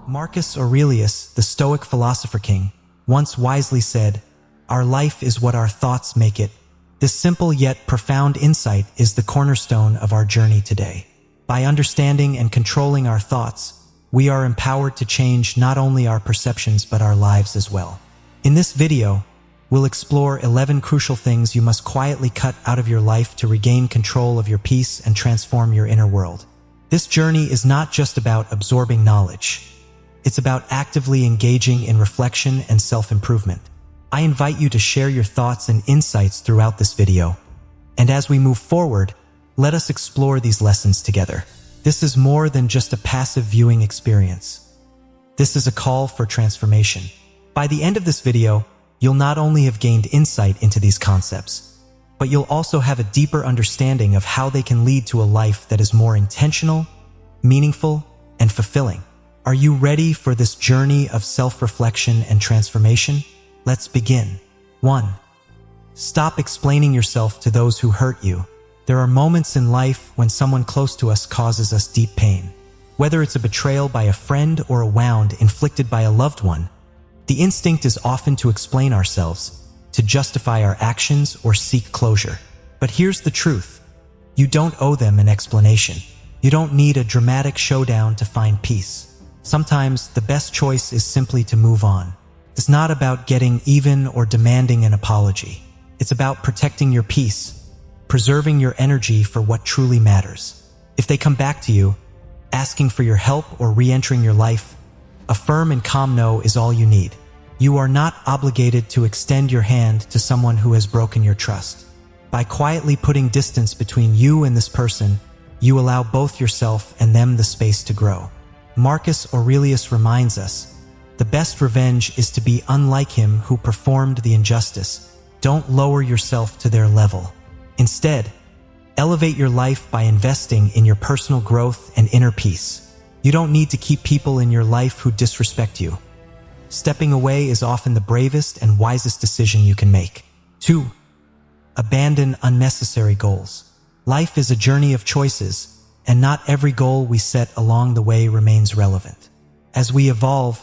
Marcus Aurelius, the Stoic philosopher king, once wisely said, "Our life is what our thoughts make it." This simple yet profound insight is the cornerstone of our journey today. By understanding and controlling our thoughts, we are empowered to change not only our perceptions but our lives as well. In this video, we'll explore 11 crucial things you must quietly cut out of your life to regain control of your peace and transform your inner world. This journey is not just about absorbing knowledge. It's about actively engaging in reflection and self-improvement. I invite you to share your thoughts and insights throughout this video. And as we move forward, let us explore these lessons together. This is more than just a passive viewing experience. This is a call for transformation. By the end of this video, you'll not only have gained insight into these concepts, but you'll also have a deeper understanding of how they can lead to a life that is more intentional, meaningful, and fulfilling. Are you ready for this journey of self-reflection and transformation? Let's begin. 1. Stop explaining yourself to those who hurt you. There are moments in life when someone close to us causes us deep pain. Whether it's a betrayal by a friend or a wound inflicted by a loved one, the instinct is often to explain ourselves, to justify our actions or seek closure. But here's the truth. You don't owe them an explanation. You don't need a dramatic showdown to find peace. Sometimes the best choice is simply to move on. It's not about getting even or demanding an apology. It's about protecting your peace, preserving your energy for what truly matters. If they come back to you, asking for your help or re-entering your life, a firm and calm no is all you need. You are not obligated to extend your hand to someone who has broken your trust. By quietly putting distance between you and this person, you allow both yourself and them the space to grow. Marcus Aurelius reminds us, the best revenge is to be unlike him who performed the injustice. Don't lower yourself to their level. Instead, elevate your life by investing in your personal growth and inner peace. You don't need to keep people in your life who disrespect you. Stepping away is often the bravest and wisest decision you can make. 2. Abandon unnecessary goals. Life is a journey of choices, and not every goal we set along the way remains relevant. As we evolve,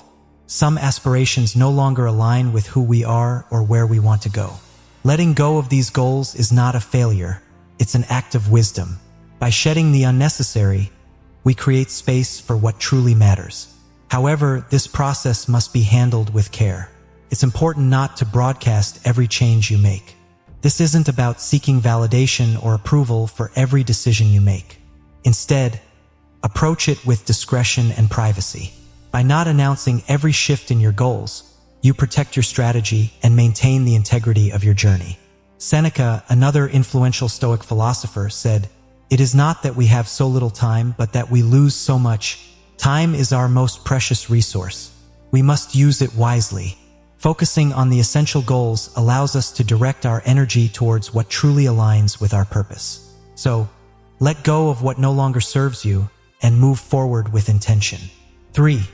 some aspirations no longer align with who we are or where we want to go. Letting go of these goals is not a failure, it's an act of wisdom. By shedding the unnecessary, we create space for what truly matters. However, this process must be handled with care. It's important not to broadcast every change you make. This isn't about seeking validation or approval for every decision you make. Instead, approach it with discretion and privacy. By not announcing every shift in your goals, you protect your strategy and maintain the integrity of your journey. Seneca, another influential Stoic philosopher, said, "It is not that we have so little time, but that we lose so much. Time is our most precious resource. We must use it wisely." Focusing on the essential goals allows us to direct our energy towards what truly aligns with our purpose. So, let go of what no longer serves you and move forward with intention. 3.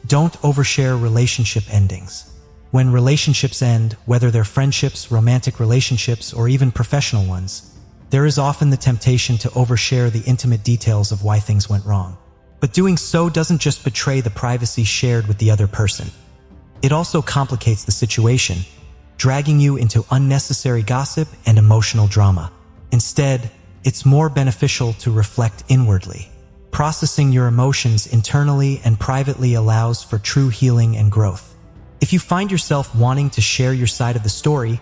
Don't overshare relationship endings. When relationships end, whether they're friendships, romantic relationships, or even professional ones, there is often the temptation to overshare the intimate details of why things went wrong. But doing so doesn't just betray the privacy shared with the other person. It also complicates the situation, dragging you into unnecessary gossip and emotional drama. Instead, it's more beneficial to reflect inwardly. Processing your emotions internally and privately allows for true healing and growth. If you find yourself wanting to share your side of the story,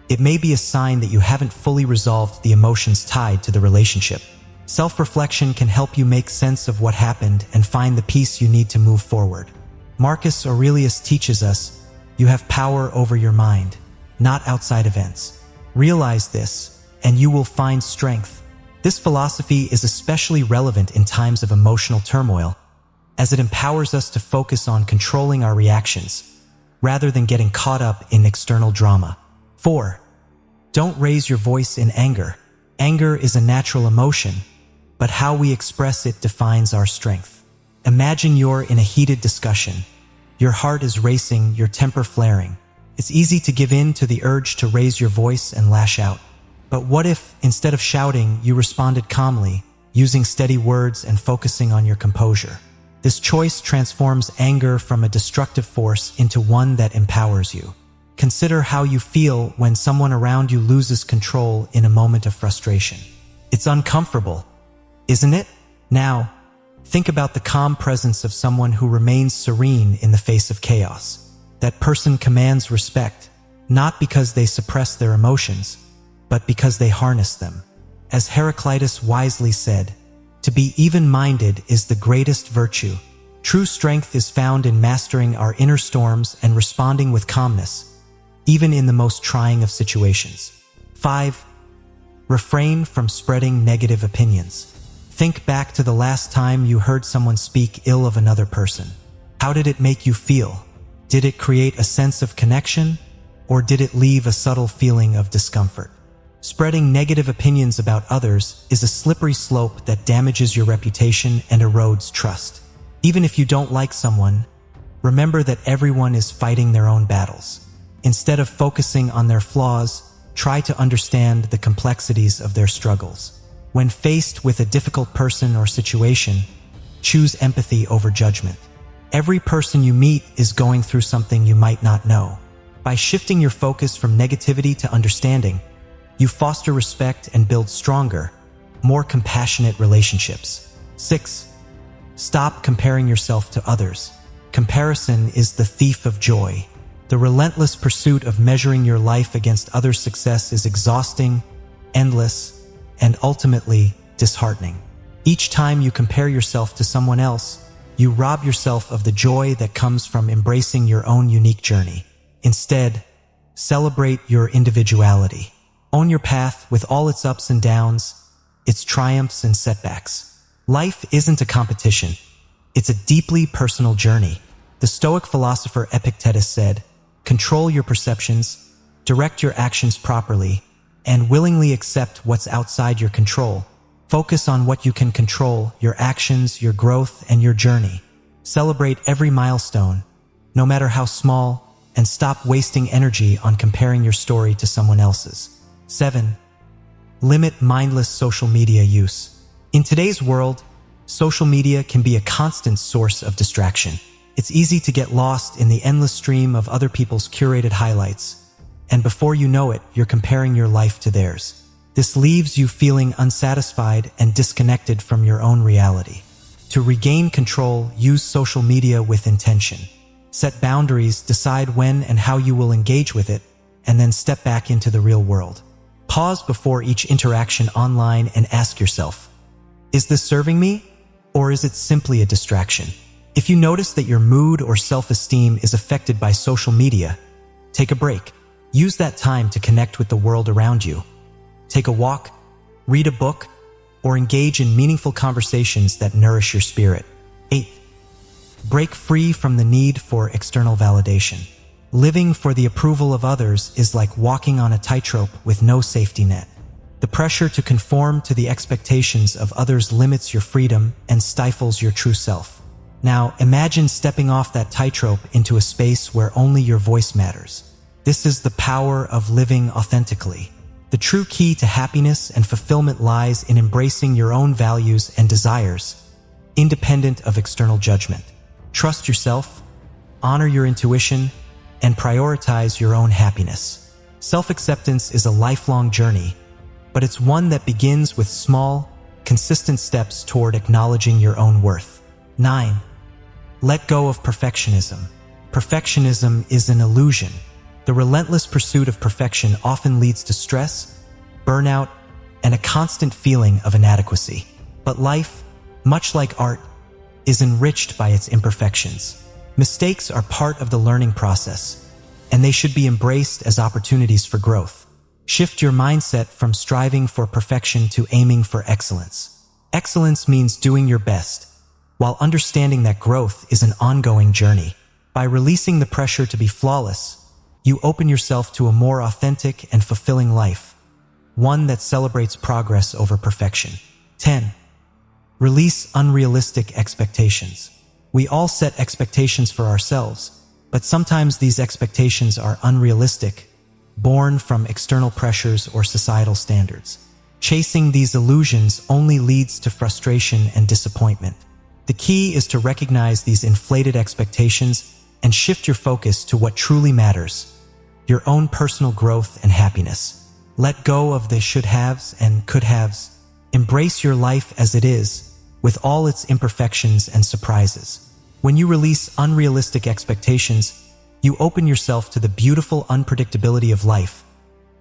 it may be a sign that you haven't fully resolved the emotions tied to the relationship. Self-reflection can help you make sense of what happened and find the peace you need to move forward. Marcus Aurelius teaches us, you have power over your mind, not outside events. Realize this, and you will find strength. This philosophy is especially relevant in times of emotional turmoil, as it empowers us to focus on controlling our reactions, rather than getting caught up in external drama. 4. Don't raise your voice in anger. Anger is a natural emotion, but how we express it defines our strength. Imagine you're in a heated discussion. Your heart is racing, your temper flaring. It's easy to give in to the urge to raise your voice and lash out. But what if, instead of shouting, you responded calmly, using steady words and focusing on your composure? This choice transforms anger from a destructive force into one that empowers you. Consider how you feel when someone around you loses control in a moment of frustration. It's uncomfortable, isn't it? Now, think about the calm presence of someone who remains serene in the face of chaos. That person commands respect, not because they suppress their emotions, but because they harness them. As Heraclitus wisely said, "To be even-minded is the greatest virtue." True strength is found in mastering our inner storms and responding with calmness, even in the most trying of situations. 5. Refrain from spreading negative opinions. Think back to the last time you heard someone speak ill of another person. How did it make you feel? Did it create a sense of connection, or did it leave a subtle feeling of discomfort? Spreading negative opinions about others is a slippery slope that damages your reputation and erodes trust. Even if you don't like someone, remember that everyone is fighting their own battles. Instead of focusing on their flaws, try to understand the complexities of their struggles. When faced with a difficult person or situation, choose empathy over judgment. Every person you meet is going through something you might not know. By shifting your focus from negativity to understanding, you foster respect and build stronger, more compassionate relationships. 6. Stop comparing yourself to others. Comparison is the thief of joy. The relentless pursuit of measuring your life against others' success is exhausting, endless, and ultimately disheartening. Each time you compare yourself to someone else, you rob yourself of the joy that comes from embracing your own unique journey. Instead, celebrate your individuality. Own your path with all its ups and downs, its triumphs and setbacks. Life isn't a competition. It's a deeply personal journey. The Stoic philosopher Epictetus said, "Control your perceptions, direct your actions properly, and willingly accept what's outside your control. Focus on what you can control, your actions, your growth, and your journey. Celebrate every milestone, no matter how small, and stop wasting energy on comparing your story to someone else's." 7. Limit mindless social media use. In today's world, social media can be a constant source of distraction. It's easy to get lost in the endless stream of other people's curated highlights, and before you know it, you're comparing your life to theirs. This leaves you feeling unsatisfied and disconnected from your own reality. To regain control, use social media with intention. Set boundaries, decide when and how you will engage with it, and then step back into the real world. Pause before each interaction online and ask yourself, is this serving me, or is it simply a distraction? If you notice that your mood or self-esteem is affected by social media, take a break. Use that time to connect with the world around you. Take a walk, read a book, or engage in meaningful conversations that nourish your spirit. 8. Break free from the need for external validation. Living for the approval of others is like walking on a tightrope with no safety net. The pressure to conform to the expectations of others limits your freedom and stifles your true self. Now, imagine stepping off that tightrope into a space where only your voice matters. This is the power of living authentically. The true key to happiness and fulfillment lies in embracing your own values and desires, independent of external judgment. Trust yourself, honor your intuition, and prioritize your own happiness. Self-acceptance is a lifelong journey, but it's one that begins with small, consistent steps toward acknowledging your own worth. 9. Let go of perfectionism. Perfectionism is an illusion. The relentless pursuit of perfection often leads to stress, burnout, and a constant feeling of inadequacy. But life, much like art, is enriched by its imperfections. Mistakes are part of the learning process, and they should be embraced as opportunities for growth. Shift your mindset from striving for perfection to aiming for excellence. Excellence means doing your best, while understanding that growth is an ongoing journey. By releasing the pressure to be flawless, you open yourself to a more authentic and fulfilling life, one that celebrates progress over perfection. 10. Release unrealistic expectations. We all set expectations for ourselves, but sometimes these expectations are unrealistic, born from external pressures or societal standards. Chasing these illusions only leads to frustration and disappointment. The key is to recognize these inflated expectations and shift your focus to what truly matters, your own personal growth and happiness. Let go of the should-haves and could-haves. Embrace your life as it is, with all its imperfections and surprises. When you release unrealistic expectations, you open yourself to the beautiful unpredictability of life,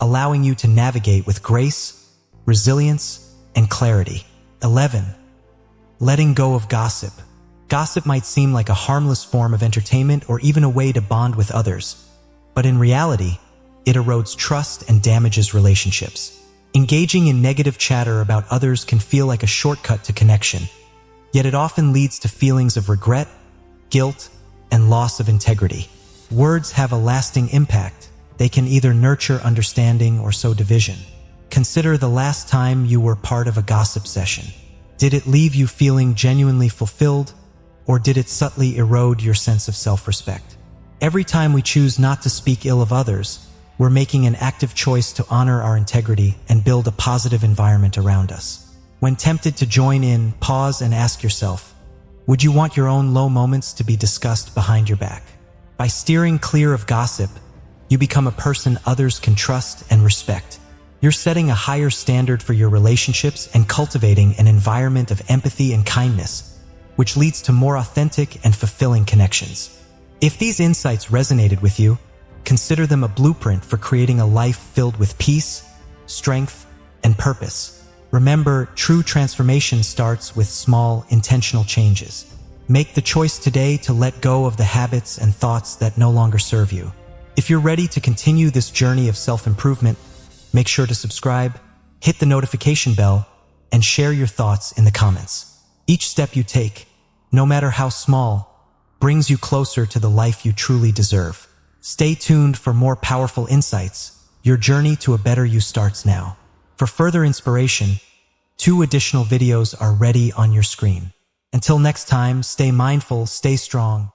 allowing you to navigate with grace, resilience, and clarity. 11. Letting go of gossip. Gossip might seem like a harmless form of entertainment or even a way to bond with others, but in reality, it erodes trust and damages relationships. Engaging in negative chatter about others can feel like a shortcut to connection, yet it often leads to feelings of regret, guilt, and loss of integrity. Words have a lasting impact. They can either nurture understanding or sow division. Consider the last time you were part of a gossip session. Did it leave you feeling genuinely fulfilled, or did it subtly erode your sense of self-respect? Every time we choose not to speak ill of others, we're making an active choice to honor our integrity and build a positive environment around us. When tempted to join in, pause and ask yourself, would you want your own low moments to be discussed behind your back? By steering clear of gossip, you become a person others can trust and respect. You're setting a higher standard for your relationships and cultivating an environment of empathy and kindness, which leads to more authentic and fulfilling connections. If these insights resonated with you, consider them a blueprint for creating a life filled with peace, strength, and purpose. Remember, true transformation starts with small, intentional changes. Make the choice today to let go of the habits and thoughts that no longer serve you. If you're ready to continue this journey of self-improvement, make sure to subscribe, hit the notification bell, and share your thoughts in the comments. Each step you take, no matter how small, brings you closer to the life you truly deserve. Stay tuned for more powerful insights. Your journey to a better you starts now. For further inspiration, 2 additional videos are ready on your screen. Until next time, stay mindful, stay strong,